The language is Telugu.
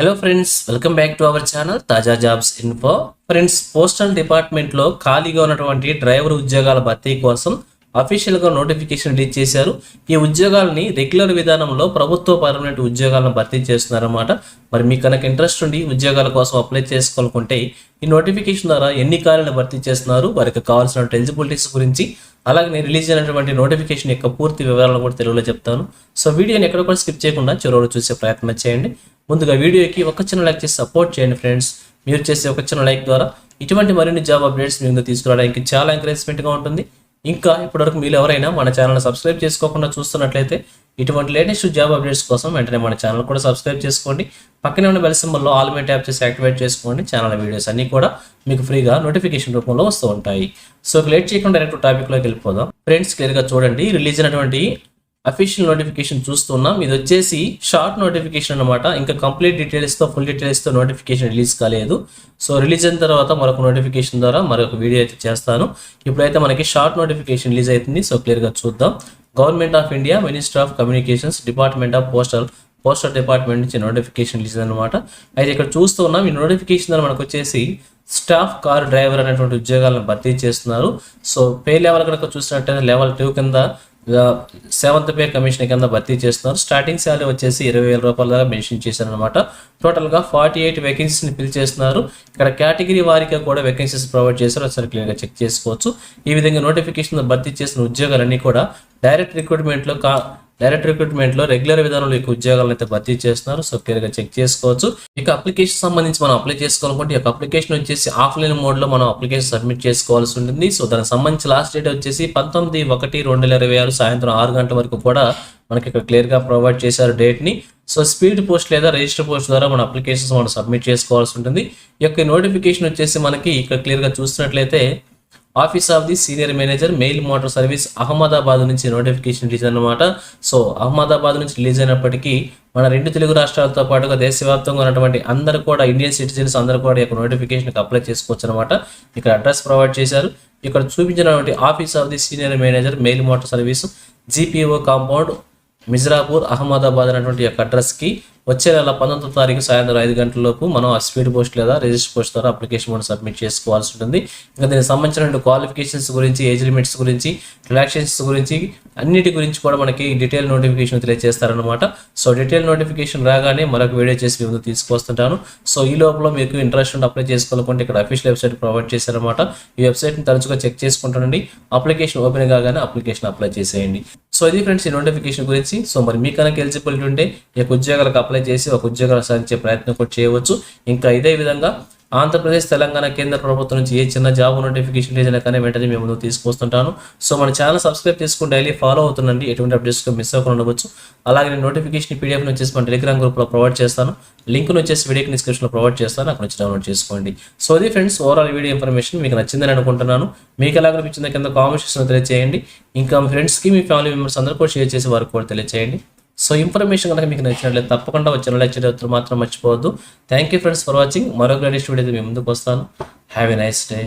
Hello friends, welcome back to our channel తాజా జాబ్స్ ఇన్ఫో. ఫ్రెండ్స్, పోస్టల్ డిపార్ట్మెంట్లో ఖాళీగా ఉన్నటువంటి డ్రైవర్ ఉద్యోగాల భర్తీ కోసం అఫీషియల్గా నోటిఫికేషన్ రిలీజ్ చేశారు. ఈ ఉద్యోగాలని రెగ్యులర్ విధానంలో ప్రభుత్వ పర్మనెంట్ ఉద్యోగాలను భర్తీ చేస్తున్నారన్నమాట. మరి మీకు కనుక ఇంట్రెస్ట్ ఉండి ఉద్యోగాల కోసం అప్లై చేసుకోవాలనుకుంటే ఈ నోటిఫికేషన్ ద్వారా ఎన్ని ఖాళీలను భర్తీ చేస్తున్నారు, వారికి కావాల్సిన ఎలిజిబిలిటీస్ గురించి, అలాగే రిలీజ్ అయినటువంటి నోటిఫికేషన్ యొక్క పూర్తి వివరాలను కూడా తెలుగులో చెప్తాను. సో వీడియోని ఎక్కడ కూడా స్కిప్ చేయకుండా చివరి చూసే ప్రయత్నం చేయండి. ముందుగా వీడియోకి ఒక చిన్న లైక్ చేసి సపోర్ట్ చేయండి ఫ్రెండ్స్. మీరు చేసే ఒక చిన్న లైక్ ద్వారా ఇటువంటి మరిన్ని జాబ్ అప్డేట్స్ మీ ముందు తీసుకురావడానికి చాలా ఎంకరేజ్మెంట్గా ఉంటుంది. ఇంకా ఇప్పటివరకు మీరు ఎవరైనా మన ఛానల్ సబ్స్క్రైబ్ చేసుకోకుండా చూస్తున్నట్లయితే ఇటువంటి లేటెస్ట్ జాబ్ అప్డేట్స్ కోసం వెంటనే మన ఛానల్ కూడా సబ్స్క్రైబ్ చేసుకోండి. పక్కనే ఉన్న బెల్ సింబల్లో ఆల్ మీద ట్యాప్ చేసి యాక్టివేట్ చేసుకోండి. ఛానల్ వీడియోస్ అన్నీ కూడా మీకు ఫ్రీగా నోటిఫికేషన్ రూపంలో వస్తూ ఉంటాయి. సో లేట్ చేయకుండా డైరెక్ట్ టాపిక్లోకి వెళ్ళిపోదాం. ఫ్రెండ్స్, క్లియర్గా చూడండి, రిలీజ్ అయినటువంటి అఫీషియల్ నోటిఫికేషన్ చూస్తున్నాం. ఇది వచ్చేసి షార్ట్ నోటిఫికేషన్ అనమాట. ఇంకా కంప్లీట్ డీటెయిల్స్తో ఫుల్ డీటెయిల్స్తో నోటిఫికేషన్ రిలీజ్ కాలేదు. సో రిలీజ్ అయిన తర్వాత మరొక నోటిఫికేషన్ ద్వారా మరొక వీడియో అయితే చేస్తాను. ఇప్పుడైతే మనకి షార్ట్ నోటిఫికేషన్ రిలీజ్ అవుతుంది. సో క్లియర్గా చూద్దాం. Government of India, minister of communications, department of postal department నుంచి నోటిఫికేషన్ రిలీజ్ అనమాట. అయితే ఇక్కడ చూస్తూ ఉన్నాం, ఈ నోటిఫికేషన్ ద్వారా మనకు వచ్చేసి స్టాఫ్ కార్ డ్రైవర్ అనేటువంటి ఉద్యోగాలను భర్తీ చేస్తున్నారు. సో పే లెవెల్ కనుక చూసినట్టయితే లెవెల్ 2 కింద 7th పే కమిషన్ కింద భర్తీ చేస్తున్నారు. స్టార్టింగ్ శాలరీ వచ్చేసి 20,000 రూపాయల దాకా మెన్షన్ చేశారు అనమాట. టోటల్గా 48 వేకెన్సీస్ని ఫిల్ చేస్తున్నారు. ఇక్కడ కేటగిరీ వారీగా కూడా వేకెన్సీస్ ప్రొవైడ్ చేశారు. ఒకసారి క్లియర్గా చెక్ చేసుకోవచ్చు. ఈ విధంగా నోటిఫికేషన్ భర్తీ చేసిన ఉద్యోగాలన్నీ కూడా డైరెక్ట్ రిక్రూట్మెంట్లో రెగ్యులర్ విధానంలో ఈ ఉద్యోగాలను అయితే భర్తీ చేస్తున్నారు. సో క్లియర్గా చెక్ చేసుకోవచ్చు. ఇక అప్లికేషన్ సంబంధించి మనం అప్లై చేసుకోవాలనుకుంటే ఈ అప్లికేషన్ వచ్చేసి ఆఫ్లైన్ మోడ్లో మనం అప్లికేషన్ సబ్మిట్ చేసుకోవాల్సి ఉంటుంది. సో దానికి సంబంధించి లాస్ట్ డేట్ వచ్చేసి 19/1/2026 సాయంత్రం 6 గంటల వరకు కూడా మనకి ఇక్కడ క్లియర్గా ప్రొవైడ్ చేశారు డేట్ని. సో స్పీడ్ పోస్ట్ లేదా రిజిస్టర్ పోస్ట్ ద్వారా మన అప్లికేషన్స్ మనం సబ్మిట్ చేసుకోవాల్సి ఉంటుంది. ఈ యొక్క నోటిఫికేషన్ వచ్చేసి మనకి ఇక్కడ క్లియర్గా చూస్తున్నట్లయితే office of the senior manager, mail motor service, Ahmedabad నుంచి నోటిఫికేషన్ రిలీజ్ అనమాట. సో అహ్మదాబాద్ నుంచి రిలీజ్ అయినప్పటికీ మన 2 తెలుగు రాష్ట్రాలతో పాటుగా దేశవ్యాప్తంగా ఉన్నటువంటి అందరూ కూడా ఇండియన్ సిటిజన్స్ అందరూ కూడా ఈ యొక్క నోటిఫికేషన్కి అప్లై చేసుకోవచ్చు అనమాట. ఇక్కడ అడ్రస్ ప్రొవైడ్ చేశారు. ఇక్కడ చూపించినటువంటి office of the senior manager, mail motor service, GPO compound, Mirzapur, Ahmedabad అనేటువంటి యొక్క అడ్రస్కి వచ్చే నెల 19వ తారీఖు సాయంత్రం 5 గంటలలోపు మనం ఆ స్పీడ్ పోస్ట్ లేదా రిజిస్టర్ పోస్ట్ ద్వారా అప్లికేషన్ మనం సబ్మిట్ చేసుకోవాల్సి ఉంటుంది. ఇంకా దీనికి సంబంధించిన క్వాలిఫికేషన్స్ గురించి, ఏజ్ లిమిట్స్ గురించి, రిలాక్సేషన్స్ గురించి అన్నిటి గురించి కూడా మనకి డీటెయిల్ నోటిఫికేషన్ తెలియజేస్తారనమాట. సో డీటెయిల్ నోటిఫికేషన్ రాగానే మరొక వీడియో చేసి మీ ముందు తీసుకొస్తుంటాను. సో ఈ లోపల మీకు ఇంట్రెస్ట్ ఉంటే అప్లై చేసుకోవాలనుకుంటే ఇక్కడ అఫీషియల్ వెబ్సైట్ ప్రొవైడ్ చేశారనమాట. ఈ వెబ్సైట్ని తరచుగా చెక్ చేసుకుంటానండి. అప్లికేషన్ ఓపెన్ కాగానే అప్లికేషన్ అప్లై చేసేయండి. సో ఇది ఫ్రెండ్స్ ఈ నోటిఫికేషన్ గురించి. సో మరి మీ కనుక ఎలిజిబిలిటీ ఉంటే ఈ యొక్క ఉద్యోగాలకు అప్లై చేసి ఒక ఉద్యోగాలు సాధించే ప్రయత్నం కూడా చేయవచ్చు. ఇంకా ఇదే విధంగా ఆంధ్రప్రదేశ్, తెలంగాణ, కేంద్ర ప్రభుత్వం నుంచి ఏ చిన్న జాబ్ నోటిఫికేషన్ రిలీజ్ అయినా కానీ వెంటనే మేము ముందుకు తీసుకొస్తుంటాను. సో మన ఛానల్ సబ్స్క్రైబ్ చేసుకుని డైలీ ఫాలో అవుతుండండి. ఎటువంటి అప్డేట్స్ మిస్ అవ్వకుండా ఉండవచ్చు. అలాగే నేను నోటిఫికేషన్ పీడిఎఫ్ని వచ్చేసి మన టెలిగ్రామ్ గ్రూప్లో ప్రొవైడ్ చేస్తాను. లింక్ను వచ్చేసి వీడియోకి డిస్క్రిప్షన్లో ప్రొవైడ్ చేస్తాను. అక్కడ నుంచి డౌన్లోడ్ చేసుకోండి. సో ఇది ఫ్రెండ్స్ ఓవరాల్ వీడియో ఇన్ఫర్మేషన్ మీకు నచ్చిందని అనుకుంటున్నాను. మీకు ఎలా అనిపించిందో కింద కామెంట్ సెక్షన్లో తెలియజేయండి. ఇంకా మీ ఫ్రెండ్స్కి, మీ ఫ్యామిలీ మెంబర్స్ అందరూ కూడా షేర్ చేసి వారికి కూడా తెలియజేయండి. సో ఇన్ఫర్మేషన్ కనుక మీకు నచ్చినట్లయితే తప్పకుండా వచ్చిన లైక్ చేయడం మాత్రం మర్చిపోవద్దు. Thank you friends for watching. మరొక లేటెస్ట్ వీడియో మీ ముందుకు వస్తాను. Have a nice day.